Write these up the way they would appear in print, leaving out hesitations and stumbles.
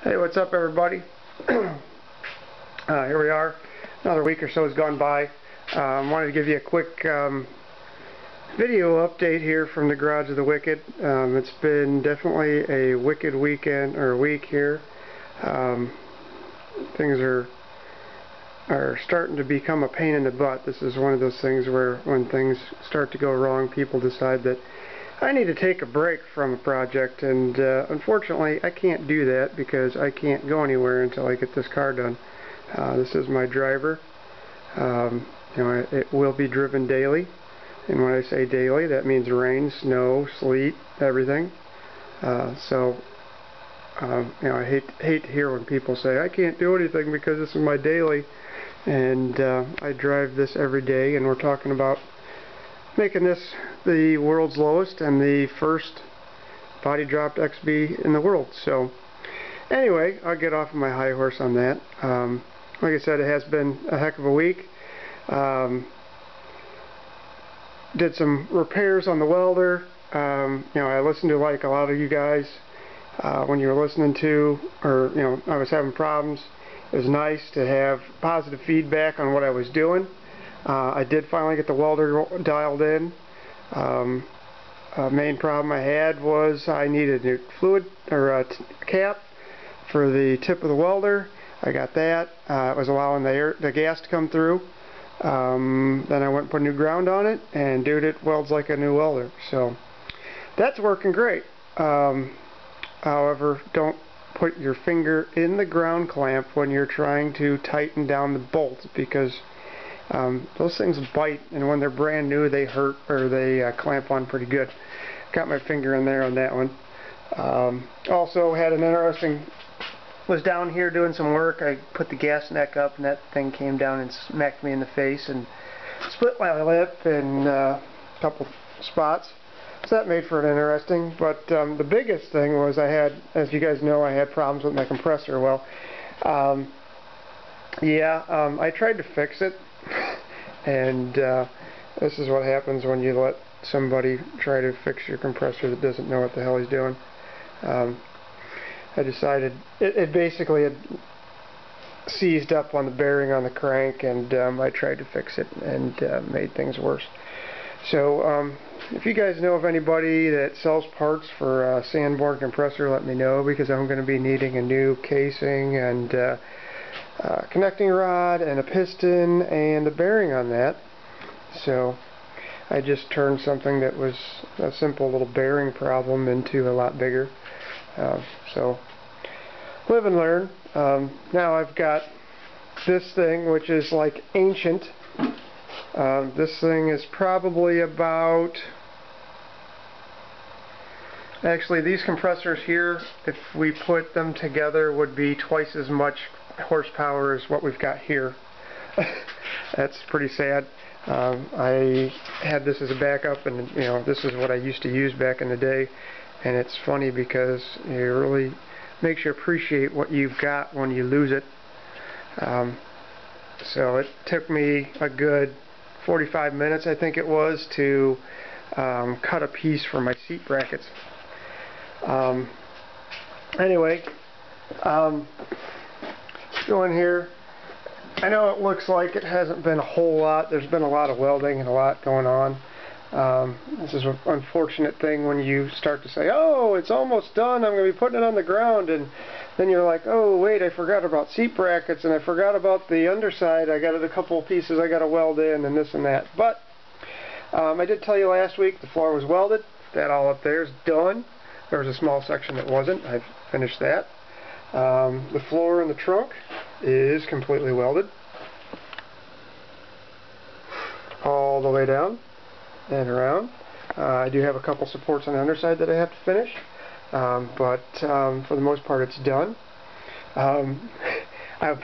Hey, what's up, everybody? Here we are. Another week or so has gone by. Wanted to give you a quick video update here from the Garage of the Wicked. It's been definitely a wicked weekend or week here. Things are starting to become a pain in the butt. This is one of those things where when things start to go wrong, people decide that I need to take a break from a project, and unfortunately I can't do that because I can't go anywhere until I get this car done. This is my driver. It will be driven daily, and when I say daily, that means rain, snow, sleet, everything. I hate to hear when people say I can't do anything because this is my daily, and I drive this every day, and we're talking about making this the world's lowest and the first body dropped XB in the world. So anyway, I'll get off of my high horse on that. Like I said, it has been a heck of a week. Did some repairs on the welder. I listened to, like a lot of you guys, when you were listening to, or I was having problems. It was nice to have positive feedback on what I was doing. I did finally get the welder dialed in. Main problem I had was I needed a new fluid or a cap for the tip of the welder. I got that. It was allowing the gas to come through. Then I went and put a new ground on it, and dude, it welds like a new welder. So that's working great. However, don't put your finger in the ground clamp when you're trying to tighten down the bolts, because those things bite, and when they're brand new they hurt, or they clamp on pretty good. Got my finger in there on that one. Also had an interesting, was down here doing some work. I put the gas neck up, and that thing came down and smacked me in the face and split my lip in a couple spots. So that made for an interesting, but the biggest thing was I had, as you guys know, I had problems with my compressor. Well, I tried to fix it, and this is what happens when you let somebody try to fix your compressor that doesn't know what the hell he's doing. I decided it basically had seized up on the bearing on the crank, and I tried to fix it and made things worse. So if you guys know of anybody that sells parts for a Sanborn compressor, let me know, because I'm going to be needing a new casing and connecting rod and a piston and the bearing on that. So I just turned something that was a simple little bearing problem into a lot bigger. So live and learn. Now I've got this thing, which is like ancient. This thing is probably about, actually these compressors here, if we put them together, would be twice as much horsepower as what we've got here. That's pretty sad. I had this as a backup, and this is what I used to use back in the day, and it's funny because it really makes you appreciate what you've got when you lose it. So it took me a good 45 minutes, I think it was, to cut a piece for my seat brackets. Anyway, going here, I know it looks like it hasn't been a whole lot. There's been a lot of welding and a lot going on. This is an unfortunate thing when you start to say, oh, it's almost done, I'm going to be putting it on the ground, and then you're like, oh wait, I forgot about seat brackets, and I forgot about the underside. I got a couple of pieces I got to weld in, and this and that. But I did tell you last week the floor was welded. That all up there is done. There was a small section that wasn't. I've finished that. The floor in the trunk is completely welded all the way down and around. I do have a couple supports on the underside that I have to finish, but for the most part it's done. I've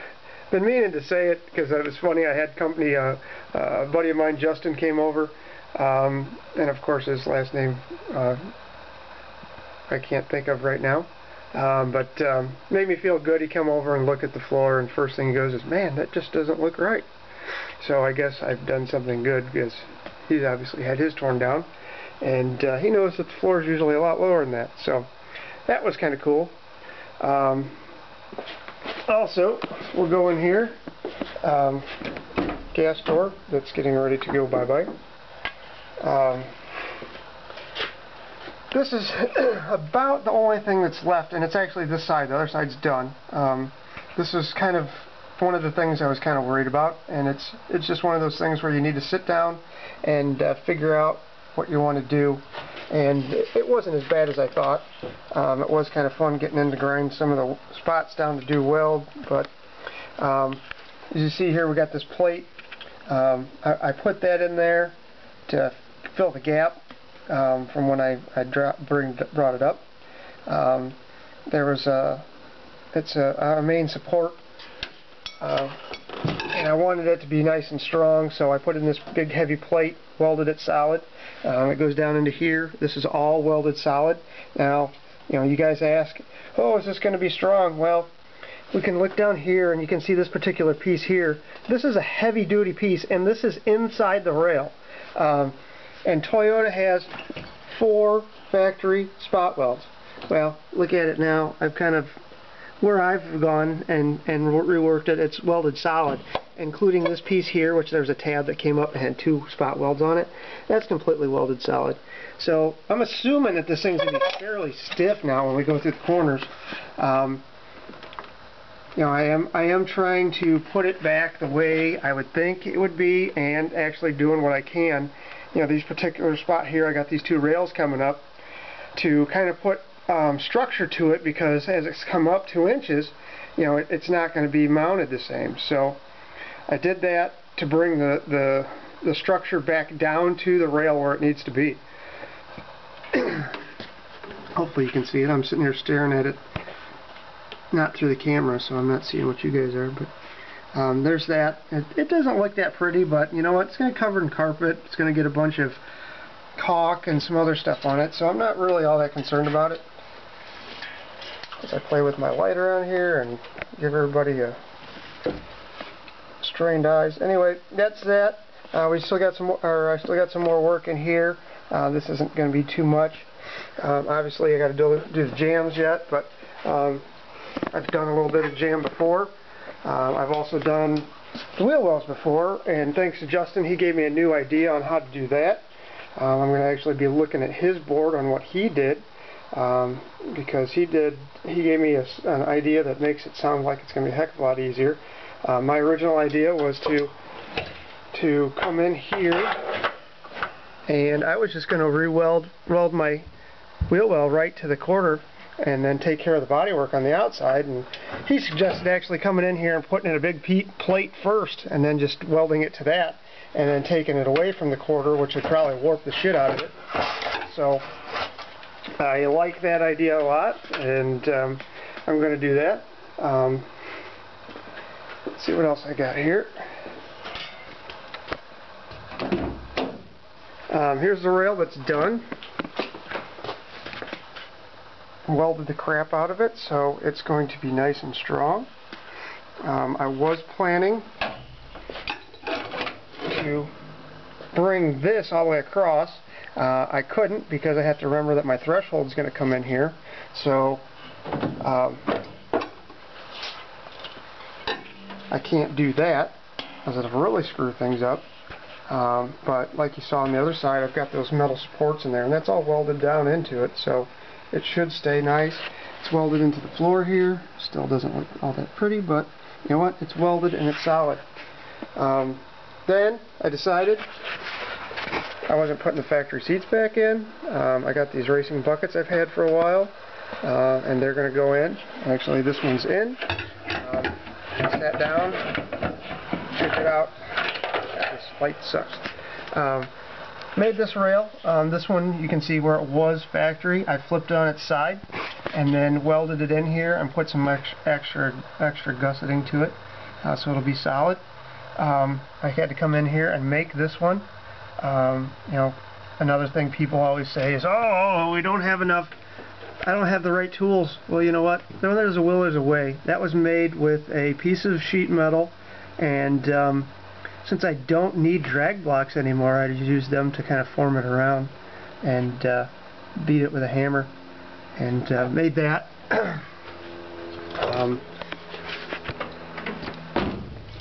been meaning to say it because it was funny. I had company, a buddy of mine, Justin, came over, and of course his last name I can't think of right now, but made me feel good. He came over and looked at the floor, and first thing he goes is, man, that just doesn't look right. So I guess I've done something good, because he's obviously had his torn down, and he knows that the floor is usually a lot lower than that. So that was kind of cool. Also, we'll go in here. Gas door that's getting ready to go bye-bye. This is about the only thing that's left, and it's actually this side. The other side's done. This is kind of one of the things I was kind of worried about, and it's just one of those things where you need to sit down and figure out what you want to do. And it wasn't as bad as I thought. It was kind of fun getting in to grind some of the spots down to do weld, but as you see here, we got this plate. I put that in there to fill the gap from when I brought it up. There was it's a main support, and I wanted it to be nice and strong, so I put in this big heavy plate, welded it solid. It goes down into here. This is all welded solid. Now, you guys ask, oh, is this going to be strong? Well, we can look down here and you can see this particular piece here. This is a heavy duty piece, and this is inside the rail. And Toyota has 4 factory spot welds. Well, look at it now. I've kind of, where I've gone and reworked it, it's welded solid, including this piece here, which there's a tab that came up and had 2 spot welds on it. That's completely welded solid. So I'm assuming that this thing's going to be fairly stiff now when we go through the corners. I am trying to put it back the way I would think it would be, and actually doing what I can. These particular spot here, I got these 2 rails coming up to kind of put structure to it, because as it's come up 2 inches, it's not going to be mounted the same. So I did that to bring the structure back down to the rail where it needs to be. Hopefully you can see it. I'm sitting here staring at it, not through the camera, so I'm not seeing what you guys are, but there's that. It doesn't look that pretty, but you know what? It's going to cover in carpet. It's going to get a bunch of caulk and some other stuff on it, so I'm not really all that concerned about it. As I play with my light around here and give everybody a strained eyes. Anyway, that's that. I still got some more work in here. This isn't going to be too much. Obviously, I got to do the jams yet, but I've done a little bit of jam before. I've also done the wheel wells before, and thanks to Justin, he gave me a new idea on how to do that. I'm going to actually be looking at his board on what he did, because he gave me an idea that makes it sound like it's going to be a heck of a lot easier. My original idea was to come in here, and I was just going to weld my wheel well right to the quarter, and then take care of the bodywork on the outside. And he suggested actually coming in here and putting in a big plate first, and then just welding it to that, and then taking it away from the quarter, which would probably warp the shit out of it. So I like that idea a lot, and I'm going to do that. Let's see what else I got here. Here's the rail that's done. Welded the crap out of it, so it's going to be nice and strong. I was planning to bring this all the way across. I couldn't, because I have to remember that my threshold is going to come in here, so I can't do that, as it'll really screw things up. But like you saw on the other side, I've got those metal supports in there, and that's all welded down into it, so it should stay nice. It's welded into the floor here. Still doesn't look all that pretty, but you know what? It's welded and it's solid. Then I decided I wasn't putting the factory seats back in. I got these racing buckets I've had for a while, and they're going to go in. Actually, this one's in. Sat down, check it out. This light sucks. Made this rail. This one you can see where it was factory. I flipped it on its side and then welded it in here and put some extra gusseting to it, so it'll be solid. I had to come in here and make this one. Another thing people always say is, oh, we don't have enough, I don't have the right tools. Well, you know what? No, there's a will, there's a way. That was made with a piece of sheet metal, and since I don't need drag blocks anymore, I use them to kind of form it around and beat it with a hammer, and made that.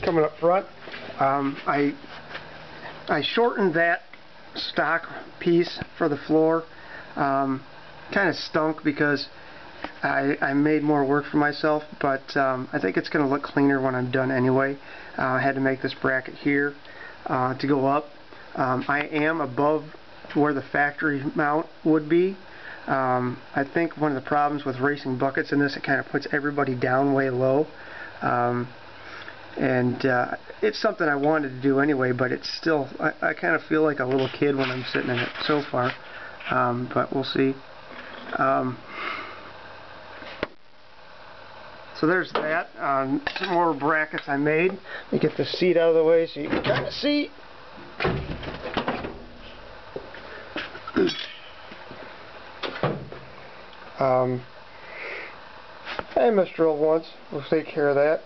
coming up front. I shortened that stock piece for the floor. Kind of stunk because I made more work for myself, but I think it's going to look cleaner when I'm done anyway. I had to make this bracket here to go up. I am above where the factory mount would be. I think one of the problems with racing buckets in this, it kind of puts everybody down way low. It's something I wanted to do anyway, but it's still, I kind of feel like a little kid when I'm sitting in it so far. But we'll see. So there's that. Some more brackets I made. Let me get the seat out of the way so you can kind of see. I misdrilled once. We'll take care of that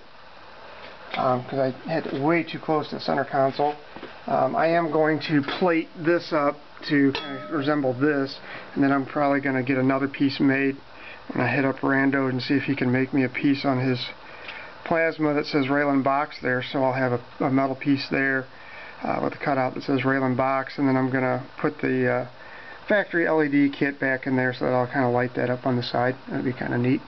because I had it way too close to the center console. I am going to plate this up to kind of resemble this, and then I'm probably going to get another piece made when I hit up Rando and see if he can make me a piece on his plasma that says Raylan Box there. So I'll have a metal piece there with a cutout that says Raylan Box, and then I'm going to put the factory LED kit back in there so that I'll kind of light that up on the side. That'd be kind of neat.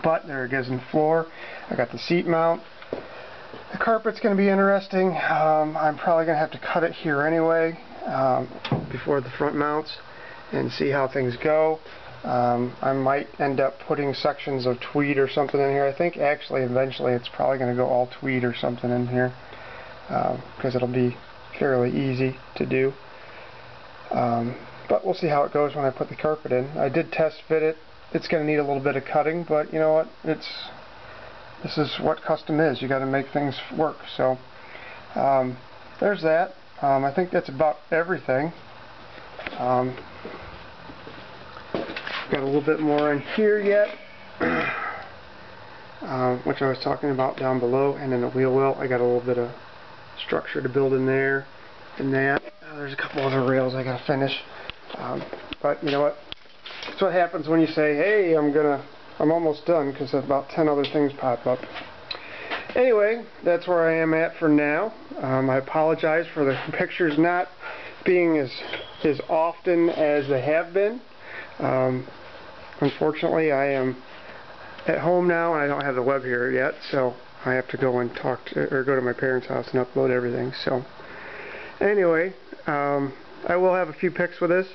But there it goes in the floor. I got the seat mount. The carpet's going to be interesting. I'm probably going to have to cut it here anyway before the front mounts and see how things go. I might end up putting sections of tweed or something in here. I think actually eventually it's probably going to go all tweed or something in here because it'll be fairly easy to do. But we'll see how it goes when I put the carpet in. I did test fit it. It's going to need a little bit of cutting, but you know what? This is what custom is. You got to make things work. So there's that. I think that's about everything. Got a little bit more in here yet, which I was talking about down below, and then the wheel well. I got a little bit of structure to build in there, and that. There's a couple other rails I got to finish. But you know what? That's what happens when you say, "Hey, I'm almost done," because about 10 other things pop up. Anyway, that's where I am at for now. I apologize for the pictures not being as often as they have been. Unfortunately, I am at home now and I don't have the web here yet, so I have to go and go to my parents' house and upload everything. So anyway, I will have a few pics with this.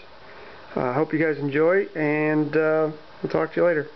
I hope you guys enjoy, and we'll talk to you later.